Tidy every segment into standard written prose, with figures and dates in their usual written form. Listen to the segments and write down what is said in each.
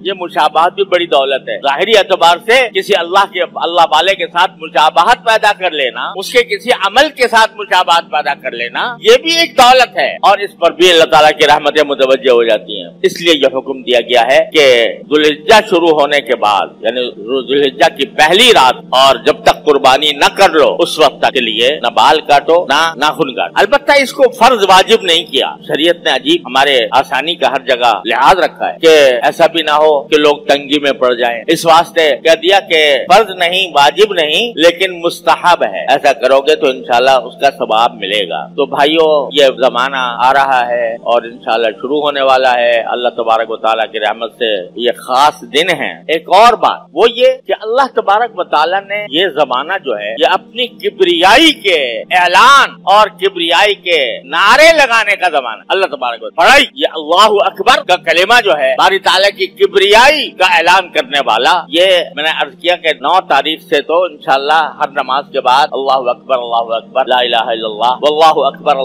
یہ مشابہت بھی بڑی دولت ہے. ظاہری اعتبار سے کسی اللہ والے کے ساتھ مشابہت پیدا کر لینا، اس کے کسی عمل کے ساتھ مشابہت پیدا کر لینا، یہ بھی ایک دولت ہے، اور اس پر بھی اللہ تعالیٰ کی رحمتیں متوجہ ہو جاتی ہیں. اس لیے یہ حکم دیا گیا ہے کہ ذوالحجہ شروع ہونے کے بعد، یعنی ذوالحجہ کی پہلی رات، اور جب تک قربانی نہ کر لو اس وقت تک کے لیے نہ بال کاٹو نہ ناخن کاٹو. البتہ اس کو فرض واجب نہیں کیا. شریعت نے عجیب ہمارے آسانی کا ہر جگہ لحاظ رکھا ہے کہ ایسا بھی نہ ہو کہ لوگ تنگی میں پڑ جائیں. اس واسطے کہہ دیا کہ فرض نہیں، واجب نہیں، لیکن مستحب ہے. ایسا کرو گے تو انشاءاللہ اس کا ثواب ملے گا. تو بھائیو، یہ زمانہ آ رہا ہے اور انشاءاللہ شروع ہونے والا ہے. اللہ تبارک و تعالیٰ کی رحمت سے یہ خاص دن ہے. ایک اور بات وہ یہ کہ اللہ تبارک و تعالیٰ نے یہ زمانہ جو ہے یہ اپنی کبریائی کے اعلان اور کبریائی کے نعرے لگانے کا زمانہ. اللہ تبارک و تعالیٰ یہ اللہ اکبر کا کلمہ جو ہے باری تعالیٰ کی کبریائی کا اعلان کرنے والا. یہ میں نے عرض کیا کہ 9 تاریخ سے تو انشاءاللہ ہر نماز کے بعد اللہ اکبر لا الہ الا اللہ واللہ اکبر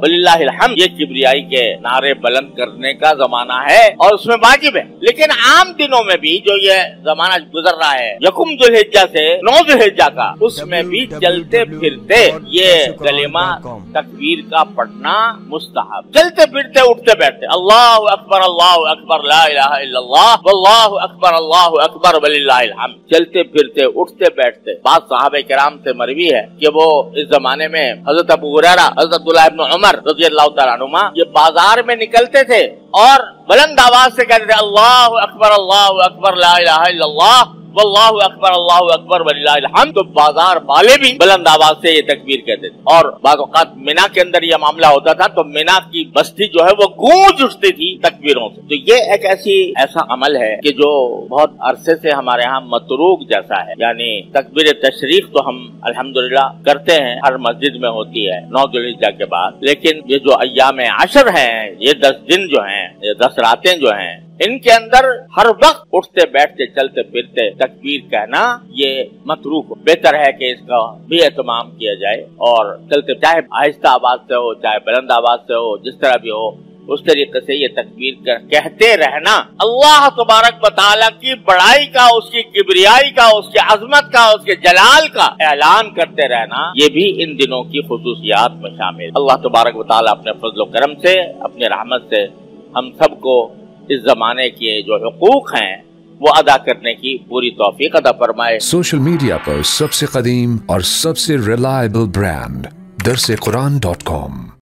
وللہ الحمد، یہ کبریائی کے نعرے بلند کرنے کا زمانہ ہے اور اس میں واجب ہے. لیکن عام دنوں میں بھی جو یہ زمانہ گزر رہا ہے یکم ذوالحجہ سے 9 ذوالحجہ کا، اس میں بھی چلتے پھرتے یہ کلمہ تکبیر کا پڑھنا مستحب. چلتے پھرتے اٹھتے بیٹھتے اللہ اکبر لا الہ الا اللہ واللہ اکبر وللہ الحمد، چلتے پھرتے اٹھتے بیٹھتے. بعض صحابہ کرام سے مروی ہے کہ وہ اس زمانے میں حضرت ابو ہریرہ، حضرت عبداللہ ابن عمر رضی اللہ تعالیٰ عنہما یہ بازار میں نکلتے تھے اور بلند آواز سے کہتے تھے اللہ اکبر لا الہ الا اللہ واللہ اکبر وللہ الحمد. تو بازار والے بھی بلند آواز سے یہ تکبیر کہتے تھے. اور بعض اوقات مینا کے اندر یہ معاملہ ہوتا تھا تو مینا کی بستی جو ہے وہ گونج اٹھتی تھی تکبیروں سے. تو یہ ایک ایسا عمل ہے کہ جو بہت عرصے سے ہمارے ہاں متروک جیسا ہے. یعنی تکبیر تشریق تو ہم الحمدللہ کرتے ہیں، ہر مسجد میں ہوتی ہے 9 ذوالحجہ کے بعد. لیکن یہ جو ایام عشر ہیں، یہ 10 دن جو ہیں، یہ 10 راتیں جو ہیں، ان کے اندر ہر وقت اٹھتے بیٹھتے چلتے پھرتے تکبیر کہنا یہ متروک ہو. بہتر ہے کہ اس کا بھی اہتمام کیا جائے اور چلتے، چاہے آہستہ آواز سے ہو چاہے بلند آواز سے ہو، جس طرح بھی ہو اس طریقے سے یہ تکبیر کہتے رہنا. اللہ تبارک و تعالیٰ کی بڑائی کا، اس کی کبریائی کا، اس کی عظمت کا، اس کے جلال کا اعلان کرتے رہنا، یہ بھی ان دنوں کی خصوصیات میں شامل. اللہ تبارک و تعالیٰ اپنے فضل و کرم سے، اپنی رحمت سے ہم سب کو اس زمانے کے جو حقوق ہیں وہ ادا کرنے کی پوری توفیق عطا فرمائے. سوشل میڈیا پر سب سے قدیم اور سب سے ریلائبل برانڈ درسقرآن.com